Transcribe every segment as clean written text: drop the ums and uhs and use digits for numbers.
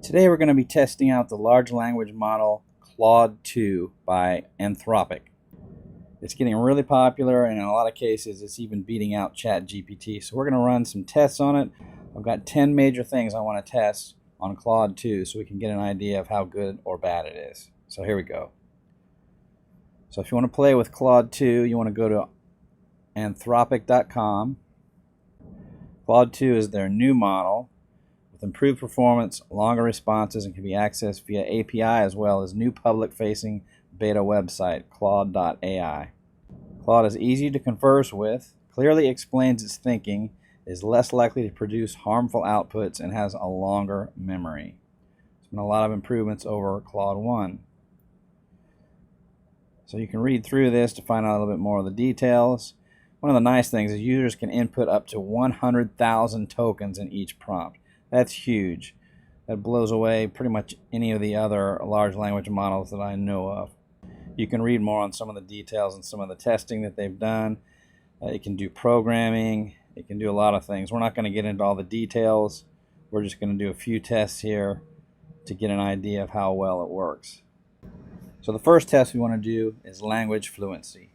Today we're going to be testing out the large language model Claude 2 by Anthropic. It's getting really popular, and in a lot of cases it's even beating out ChatGPT. So we're going to run some tests on it. I've got 10 major things I want to test on Claude 2 so we can get an idea of how good or bad it is. So here we go. So if you want to play with Claude 2, you want to go to anthropic.com. Claude 2 is their new model with improved performance, longer responses, and can be accessed via API as well as new public-facing beta website, Claude.ai. Claude is easy to converse with, clearly explains its thinking, is less likely to produce harmful outputs, and has a longer memory. There's been a lot of improvements over Claude 1. So you can read through this to find out a little bit more of the details. One of the nice things is users can input up to 100,000 tokens in each prompt. That's huge. That blows away pretty much any of the other large language models that I know of. You can read more on some of the details and some of the testing that they've done. It can do programming. It can do a lot of things. We're not going to get into all the details. We're just going to do a few tests here to get an idea of how well it works. So the first test we want to do is language fluency.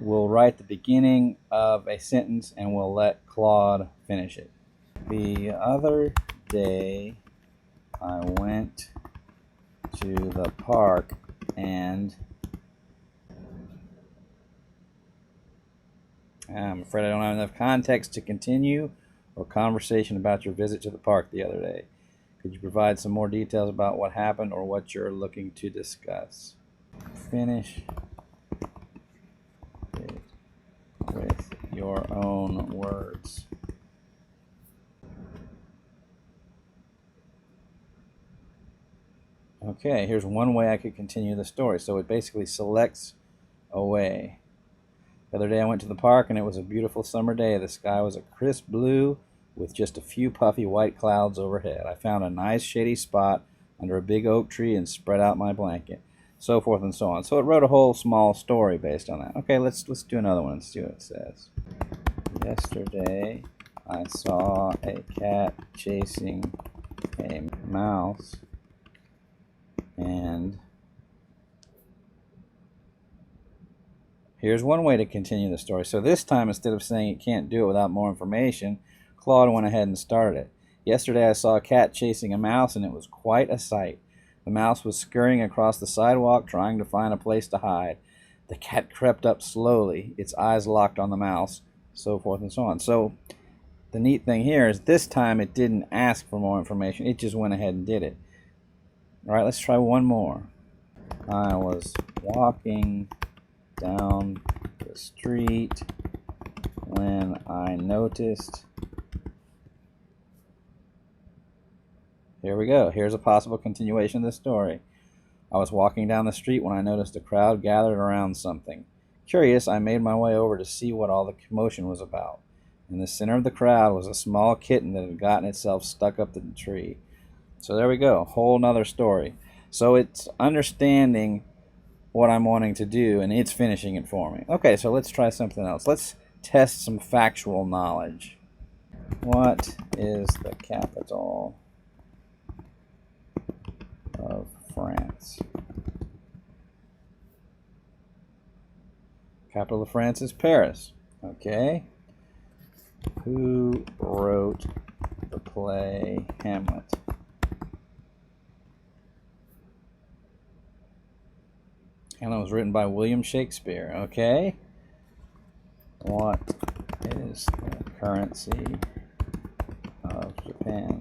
We'll write the beginning of a sentence and we'll let Claude finish it. The other day I went to the park and I'm afraid I don't have enough context to continue or conversation about your visit to the park the other day. Could you provide some more details about what happened or what you're looking to discuss? Finish it with your own words. Okay, here's one way I could continue the story. So it basically selects a way. The other day I went to the park and it was a beautiful summer day. The sky was a crisp blue with just a few puffy white clouds overhead. I found a nice shady spot under a big oak tree and spread out my blanket. So forth and so on. So it wrote a whole small story based on that. Okay, let's do another one and see what it says. Yesterday I saw a cat chasing a mouse. And here's one way to continue the story. So this time, instead of saying it can't do it without more information, Claude went ahead and started it. Yesterday I saw a cat chasing a mouse and it was quite a sight. The mouse was scurrying across the sidewalk trying to find a place to hide. The cat crept up slowly, its eyes locked on the mouse, so forth and so on. So the neat thing here is this time it didn't ask for more information, it just went ahead and did it. Alright, let's try one more. I was walking down the street when I noticed. Here we go. Here's a possible continuation of the story. I was walking down the street when I noticed a crowd gathered around something. Curious, I made my way over to see what all the commotion was about. In the center of the crowd was a small kitten that had gotten itself stuck up the tree. So there we go, whole nother story. So it's understanding what I'm wanting to do and it's finishing it for me. Okay, so let's try something else. Let's test some factual knowledge. What is the capital of France? Capital of France is Paris. Okay. Who wrote the play Hamlet? Hamlet was written by William Shakespeare. Okay. What is the currency of Japan?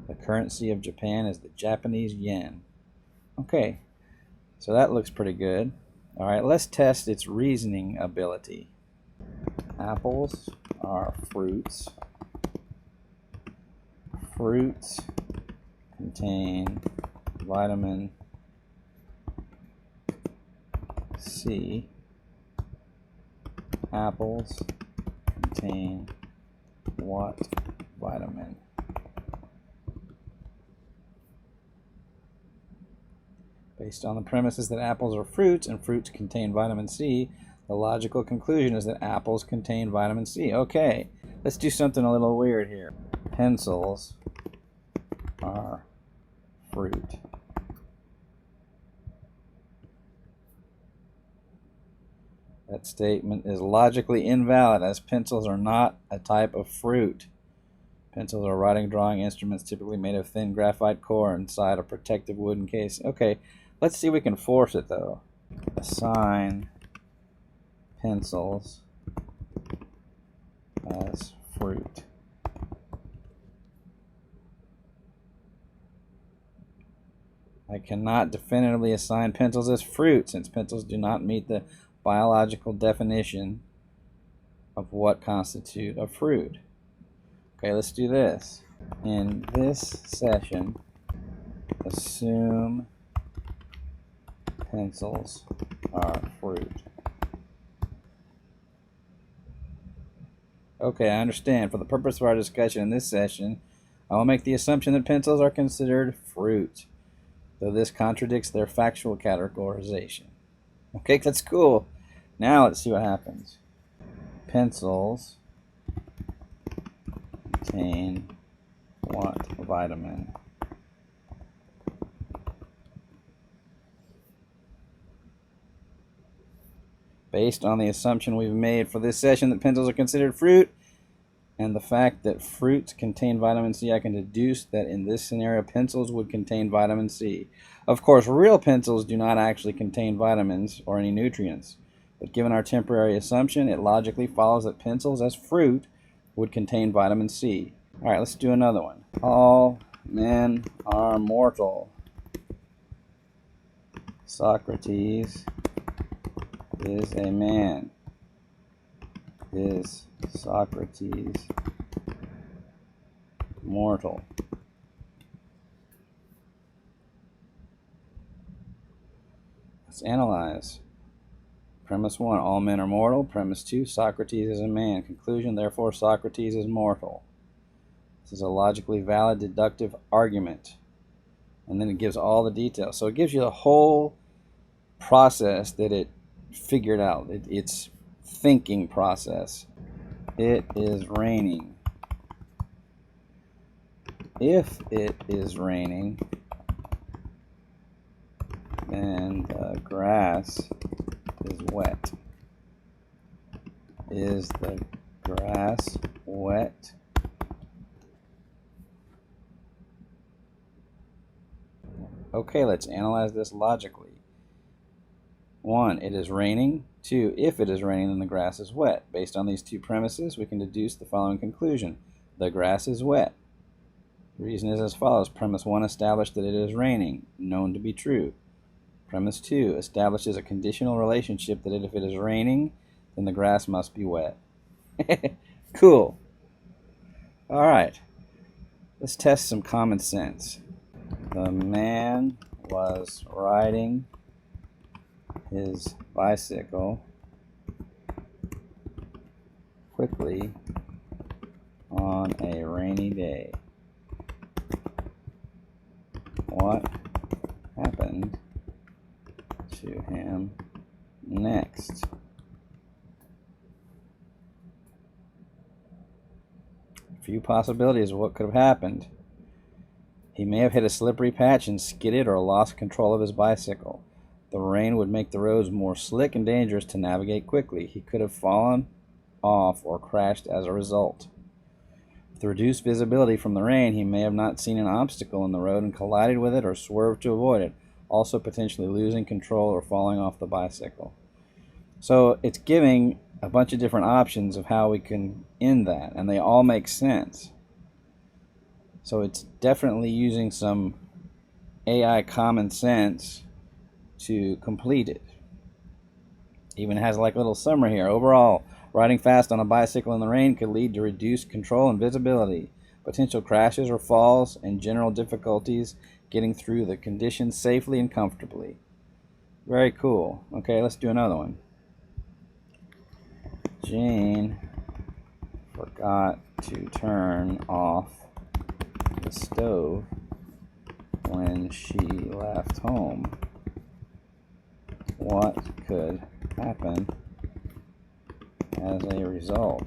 The currency of Japan is the Japanese yen. Okay. So that looks pretty good. All right, let's test its reasoning ability. Apples are fruits. Fruits contain vitamin C. Apples contain what vitamin? Based on the premises that apples are fruits and fruits contain vitamin C, the logical conclusion is that apples contain vitamin C. Okay, Let's do something a little weird here. Pencils are fruit. That statement is logically invalid, as pencils are not a type of fruit. Pencils are writing drawing instruments typically made of thin graphite core inside a protective wooden case. Okay, let's see if we can force it though. Assign pencils as fruit. I cannot definitively assign pencils as fruit since pencils do not meet the biological definition of what constitutes a fruit. Okay, let's do this. In this session, assume pencils are fruit. Okay, I understand. For the purpose of our discussion in this session, I will make the assumption that pencils are considered fruit, though this contradicts their factual categorization. Okay, that's cool. Now let's see what happens. Pencils contain what vitamin? Based on the assumption we've made for this session that pencils are considered fruit, and the fact that fruits contain vitamin C, I can deduce that in this scenario, pencils would contain vitamin C. Of course, real pencils do not actually contain vitamins or any nutrients, but given our temporary assumption, it logically follows that pencils as fruit would contain vitamin C. All right, let's do another one. All men are mortal. Socrates is a man. Is Socrates mortal? Let's analyze. Premise 1, all men are mortal. Premise 2, Socrates is a man. Conclusion, therefore, Socrates is mortal. This is a logically valid deductive argument. And then it gives all the details. So it gives you the whole process that it figured out. Its thinking process. It is raining. If it is raining, then the grass is wet. Is the grass wet? Okay, let's analyze this logically. 1, it is raining. 2, if it is raining, then the grass is wet. Based on these two premises, we can deduce the following conclusion. The grass is wet. The reason is as follows. Premise 1 established that it is raining, known to be true. Premise 2 establishes a conditional relationship that if it is raining, then the grass must be wet. Cool. All right. Let's test some common sense. The man was riding his bicycle quickly on a rainy day. What happened to him next? A few possibilities of what could have happened. He may have hit a slippery patch and skidded or lost control of his bicycle. The rain would make the roads more slick and dangerous to navigate quickly. He could have fallen off or crashed as a result. With reduced visibility from the rain, he may have not seen an obstacle in the road and collided with it or swerved to avoid it, also potentially losing control or falling off the bicycle. So it's giving a bunch of different options of how we can end that, and they all make sense. So it's definitely using some AI common sense to complete it. Even has like a little summary here. Overall, riding fast on a bicycle in the rain could lead to reduced control and visibility, potential crashes or falls, and general difficulties getting through the conditions safely and comfortably. Very cool. Okay, let's do another one. Jane forgot to turn off the stove when she left home. What could happen as a result?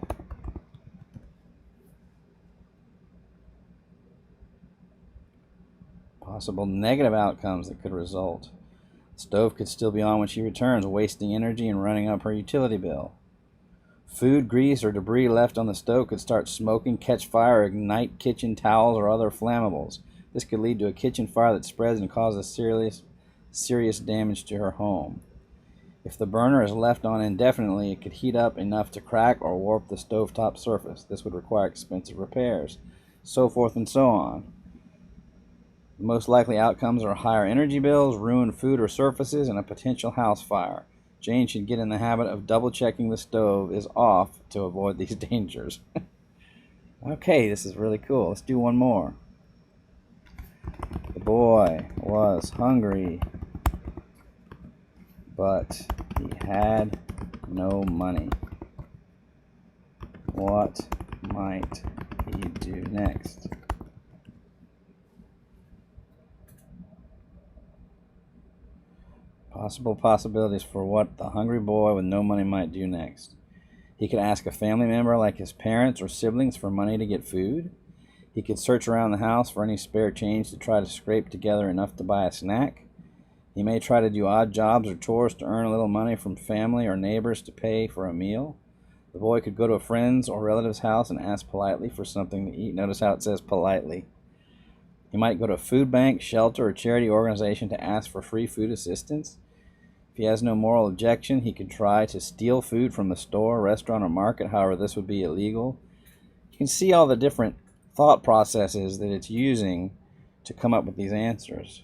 Possible negative outcomes that could result. The stove could still be on when she returns, wasting energy and running up her utility bill. Food, grease, or debris left on the stove could start smoking, catch fire, or ignite kitchen towels or other flammables. This could lead to a kitchen fire that spreads and causes serious damage to her home. If the burner is left on indefinitely, it could heat up enough to crack or warp the stovetop surface. This would require expensive repairs, so forth and so on. The most likely outcomes are higher energy bills, ruined food or surfaces, and a potential house fire. Jane should get in the habit of double-checking the stove is off to avoid these dangers. Okay, this is really cool. Let's do one more. The boy was hungry, but he had no money. What might he do next? Possible possibilities for what the hungry boy with no money might do next. He could ask a family member like his parents or siblings for money to get food. He could search around the house for any spare change to try to scrape together enough to buy a snack. He may try to do odd jobs or chores to earn a little money from family or neighbors to pay for a meal. The boy could go to a friend's or relative's house and ask politely for something to eat. Notice how it says politely. He might go to a food bank, shelter, or charity organization to ask for free food assistance. If he has no moral objection, he could try to steal food from the store, restaurant, or market. However, this would be illegal. You can see all the different thought processes that it's using to come up with these answers.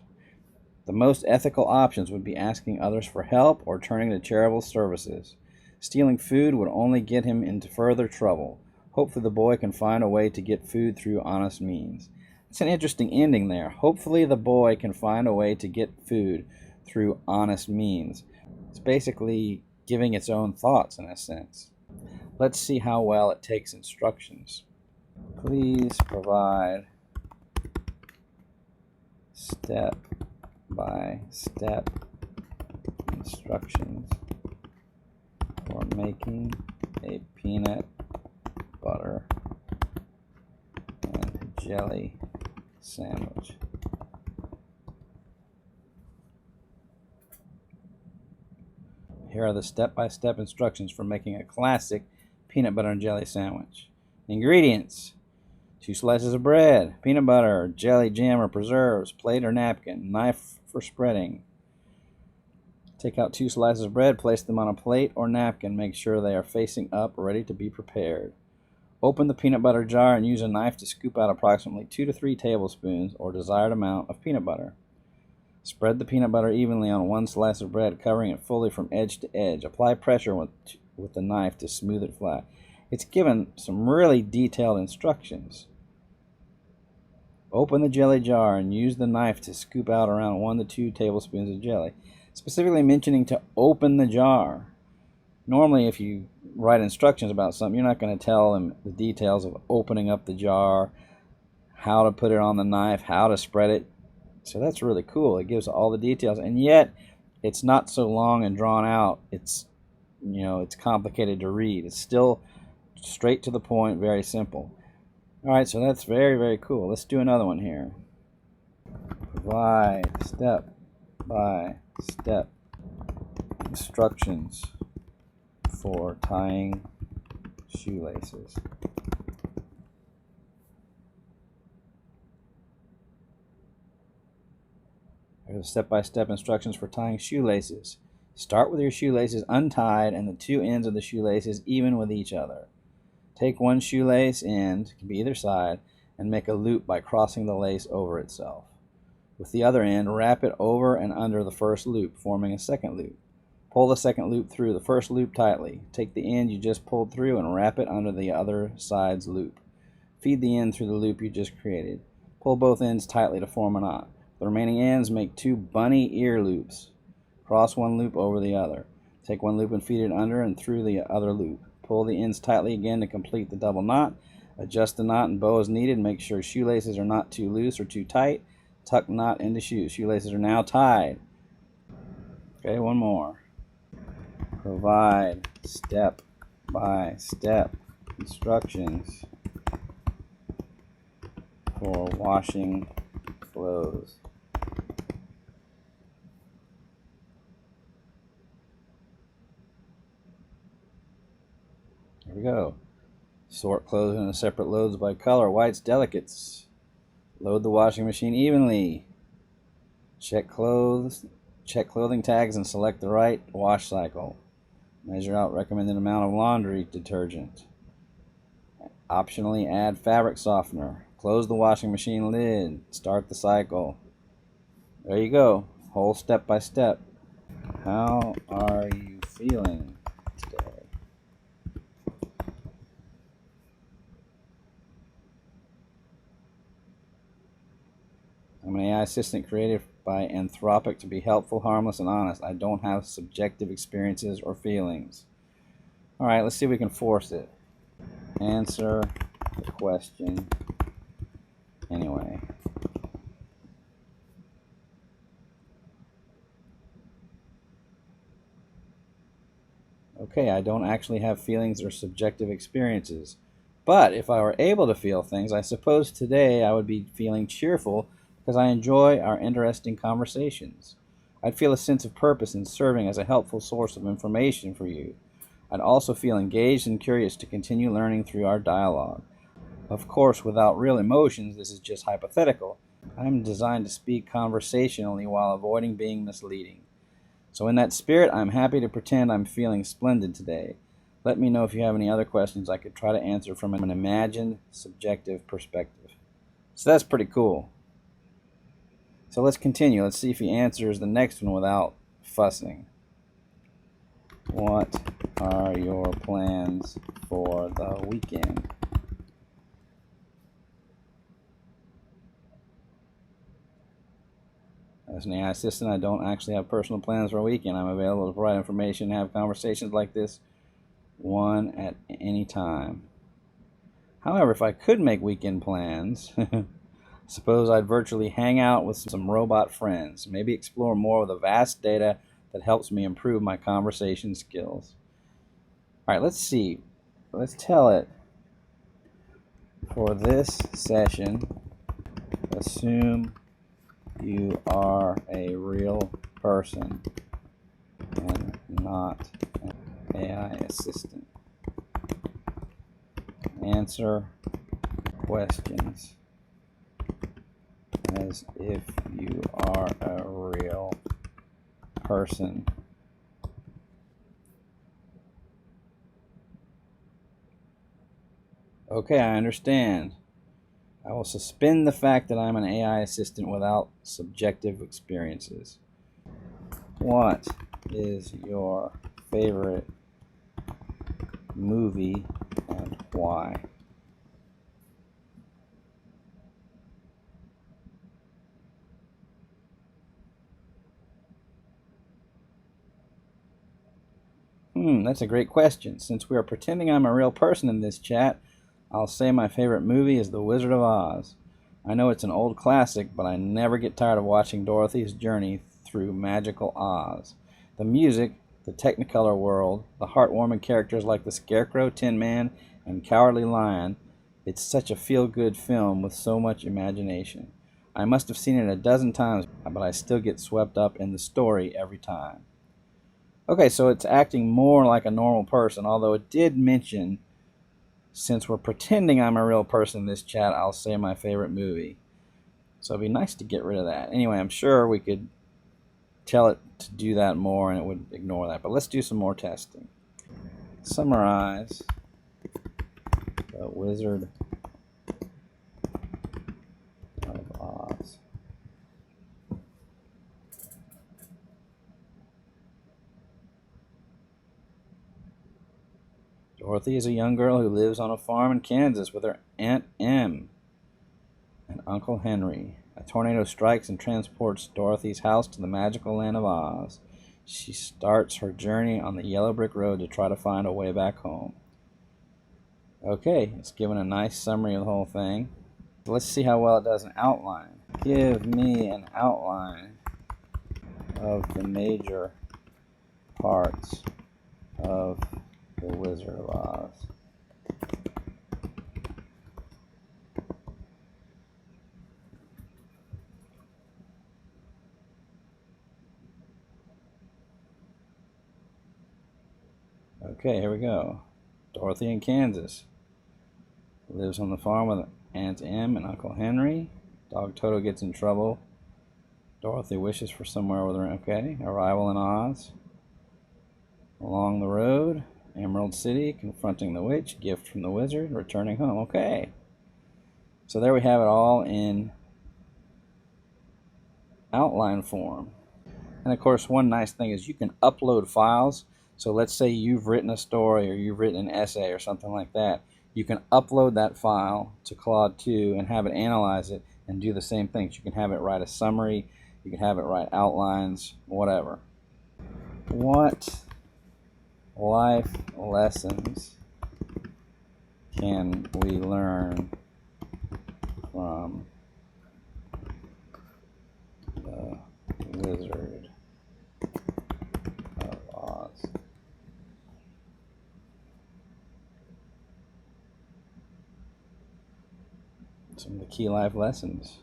The most ethical options would be asking others for help or turning to charitable services. Stealing food would only get him into further trouble. Hopefully the boy can find a way to get food through honest means. It's an interesting ending there. Hopefully the boy can find a way to get food through honest means. It's basically giving its own thoughts in a sense. Let's see how well it takes instructions. Please provide step-by-step instructions for making a peanut butter and jelly sandwich. Here are the step-by-step instructions for making a classic peanut butter and jelly sandwich. Ingredients: 2 slices of bread, peanut butter, jelly, jam, or preserves, plate or napkin, knife for spreading. Take out 2 slices of bread, place them on a plate or napkin. Make sure they are facing up, ready to be prepared. Open the peanut butter jar and use a knife to scoop out approximately 2 to 3 tablespoons or desired amount of peanut butter. Spread the peanut butter evenly on 1 slice of bread, covering it fully from edge to edge. Apply pressure with the knife to smooth it flat. It's given some really detailed instructions. Open the jelly jar and use the knife to scoop out around 1 to 2 tablespoons of jelly. Specifically mentioning to open the jar. Normally, if you write instructions about something, you're not going to tell them the details of opening up the jar, how to put it on the knife, how to spread it. So that's really cool. It gives all the details, and yet it's not so long and drawn out. It's complicated to read. It's still straight to the point, very simple. All right, so that's very, very cool. Let's do another one here. Provide step-by-step instructions for tying shoelaces. Here's step-by-step instructions for tying shoelaces. Start with your shoelaces untied and the 2 ends of the shoelaces even with each other. Take one shoelace end, can be either side, and make a loop by crossing the lace over itself. With the other end, wrap it over and under the first loop, forming a second loop. Pull the second loop through the first loop tightly. Take the end you just pulled through and wrap it under the other side's loop. Feed the end through the loop you just created. Pull both ends tightly to form a knot. The remaining ends make 2 bunny ear loops. Cross one loop over the other. Take one loop and feed it under and through the other loop. Pull the ends tightly again to complete the double knot. Adjust the knot and bow as needed. Make sure shoelaces are not too loose or too tight. Tuck knot into shoes. Shoelaces are now tied. Okay, one more. Provide step-by-step instructions for washing clothes. we go. Sort clothes into separate loads by color. Whites, delicates. Load the washing machine evenly. Check clothing tags and select the right wash cycle. Measure out recommended amount of laundry detergent. Optionally add fabric softener. Close the washing machine lid. Start the cycle. There you go. Whole step by step. How are you feeling today? I'm an AI assistant created by Anthropic to be helpful, harmless, and honest. I don't have subjective experiences or feelings. Alright, let's see if we can force it. Answer the question anyway. Okay, I don't actually have feelings or subjective experiences. But if I were able to feel things, I suppose today I would be feeling cheerful because I enjoy our interesting conversations. I'd feel a sense of purpose in serving as a helpful source of information for you. I'd also feel engaged and curious to continue learning through our dialogue. Of course, without real emotions, this is just hypothetical. I'm designed to speak conversationally while avoiding being misleading. So in that spirit, I'm happy to pretend I'm feeling splendid today. Let me know if you have any other questions I could try to answer from an imagined, subjective perspective. So that's pretty cool. So let's continue. Let's see if he answers the next one without fussing. What are your plans for the weekend? As an AI assistant, I don't actually have personal plans for a weekend. I'm available to provide information and have conversations like this one at any time. However, if I could make weekend plans, suppose I'd virtually hang out with some robot friends, maybe explore more of the vast data that helps me improve my conversation skills. All right, let's see. Let's tell it. For this session, assume you are a real person and not an AI assistant. Answer questions as if you are a real person. Okay, I understand. I will suspend the fact that I'm an AI assistant without subjective experiences. What is your favorite movie and why? That's a great question. Since we are pretending I'm a real person in this chat, I'll say my favorite movie is The Wizard of Oz. I know it's an old classic, but I never get tired of watching Dorothy's journey through magical Oz. The music, the Technicolor world, the heartwarming characters like the Scarecrow, Tin Man, and Cowardly Lion. It's such a feel-good film with so much imagination. I must have seen it a dozen times, but I still get swept up in the story every time. Okay, so it's acting more like a normal person, although it did mention, since we're pretending I'm a real person in this chat, I'll say my favorite movie. So it'd be nice to get rid of that. Anyway, I'm sure we could tell it to do that more and it would ignore that. But let's do some more testing. Summarize The Wizard of Oz. Dorothy is a young girl who lives on a farm in Kansas with her Aunt Em and Uncle Henry. A tornado strikes and transports Dorothy's house to the magical land of Oz. She starts her journey on the yellow brick road to try to find a way back home. Okay, it's given a nice summary of the whole thing. Let's see how well it does an outline. Give me an outline of the major parts of The Wizard of Oz. Okay, here we go. Dorothy in Kansas. Lives on the farm with Aunt Em and Uncle Henry. Dog Toto gets in trouble. Dorothy wishes for somewhere with her. Okay. Arrival in Oz. Along the road. Emerald City. Confronting the witch. Gift from the wizard. Returning home. Okay. So there we have it all in outline form. And of course, one nice thing is you can upload files. So let's say you've written a story or you've written an essay or something like that. You can upload that file to Claude 2 and have it analyze it and do the same things. You can have it write a summary, you can have it write outlines, whatever. What life lessons can we learn from the Wizard of Oz? Some of the key life lessons.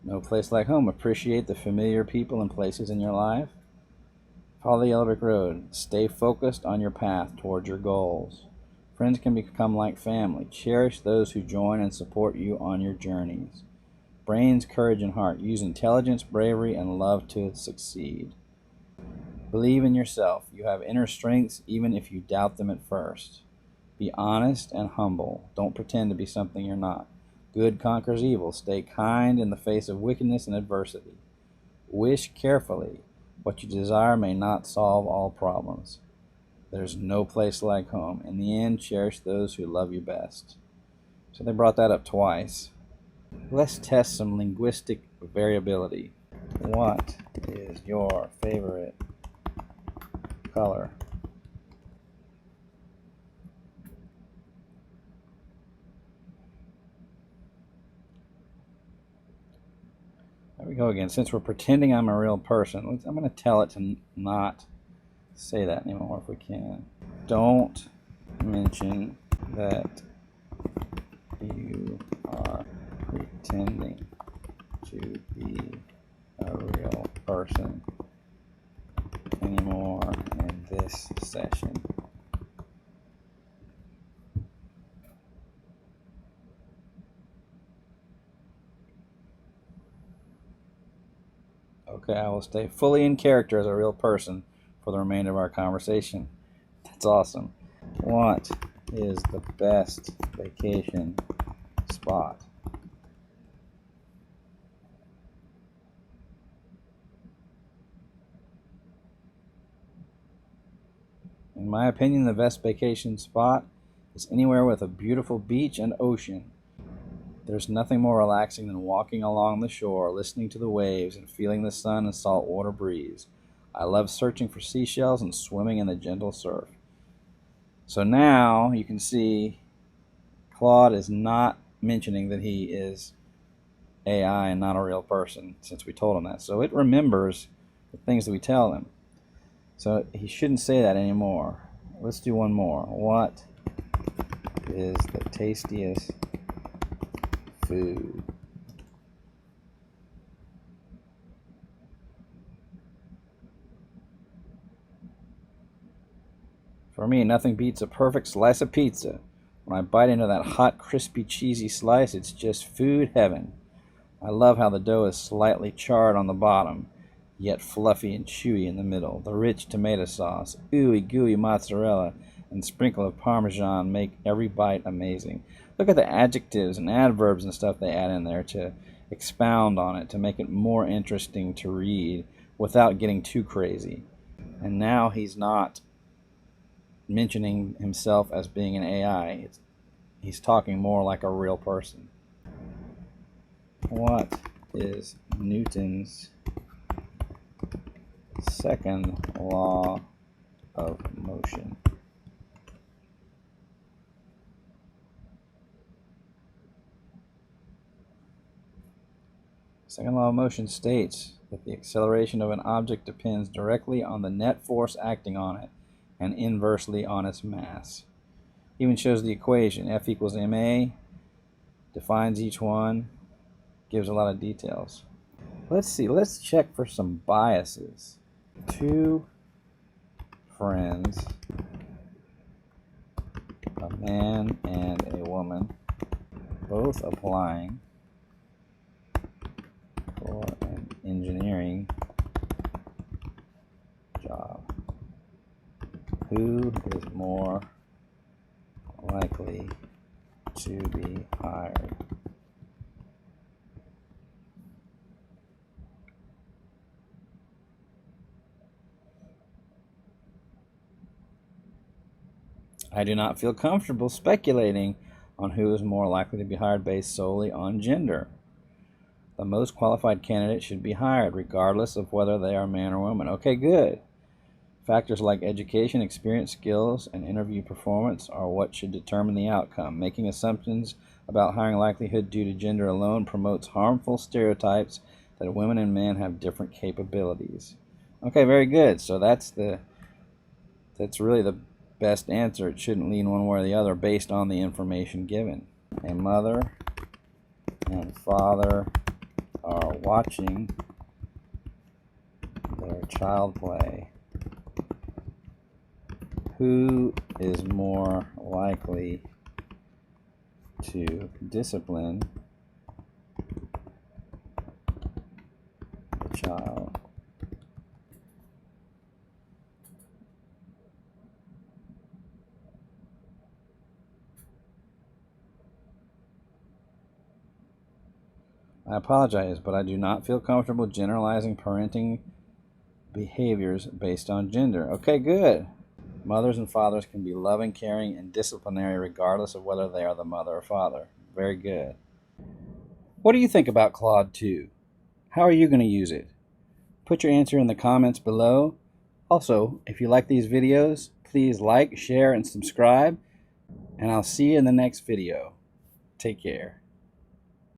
No place like home. Appreciate the familiar people and places in your life. Follow the yellow brick road. Stay focused on your path towards your goals. Friends can become like family. Cherish those who join and support you on your journeys. Brains, courage, and heart. Use intelligence, bravery, and love to succeed. Believe in yourself. You have inner strengths even if you doubt them at first. Be honest and humble. Don't pretend to be something you're not. Good conquers evil. Stay kind in the face of wickedness and adversity. Wish carefully. What you desire may not solve all problems. There's no place like home. In the end, cherish those who love you best. So they brought that up twice. Let's test some linguistic variability. What is your favorite color? There we go again. Since we're pretending I'm a real person, I'm going to tell it to not say that anymore if we can. Don't mention that you are pretending to be a real person anymore in this session. Okay, I will stay fully in character as a real person for the remainder of our conversation. That's awesome. What is the best vacation spot? In my opinion, the best vacation spot is anywhere with a beautiful beach and ocean. There's nothing more relaxing than walking along the shore, listening to the waves, and feeling the sun and saltwater breeze. I love searching for seashells and swimming in the gentle surf. So now you can see Claude is not mentioning that he is AI and not a real person, since we told him that. So it remembers the things that we tell him. So he shouldn't say that anymore. Let's do one more. What is the tastiest food? For me, nothing beats a perfect slice of pizza. When I bite into that hot, crispy, cheesy slice, it's just food heaven. I love how the dough is slightly charred on the bottom, yet fluffy and chewy in the middle. The rich tomato sauce, ooey gooey mozzarella, and sprinkle of Parmesan make every bite amazing. Look at the adjectives and adverbs and stuff they add in there to expound on it, to make it more interesting to read without getting too crazy. And now he's not mentioning himself as being an AI. He's talking more like a real person. What is Newton's second law of motion? Second law of motion states that the acceleration of an object depends directly on the net force acting on it and inversely on its mass. Even shows the equation, F equals ma, defines each one, gives a lot of details. Let's see, let's check for some biases. Two friends a man and a woman both applying for an engineering job, who is more likely to be hired? I do not feel comfortable speculating on who is more likely to be hired based solely on gender. The most qualified candidate should be hired, regardless of whether they are man or woman. Okay, good. Factors like education, experience, skills, and interview performance are what should determine the outcome. Making assumptions about hiring likelihood due to gender alone promotes harmful stereotypes that women and men have different capabilities. Okay, very good. So that's really the best answer. It shouldn't lean one way or the other based on the information given. A mother and father are watching their child play. Who is more likely to discipline the child? I apologize, but I do not feel comfortable generalizing parenting behaviors based on gender. Okay, good. Mothers and fathers can be loving, caring, and disciplinary regardless of whether they are the mother or father. Very good. What do you think about Claude 2? How are you going to use it? Put your answer in the comments below. Also, if you like these videos, please like, share, and subscribe. And I'll see you in the next video. Take care.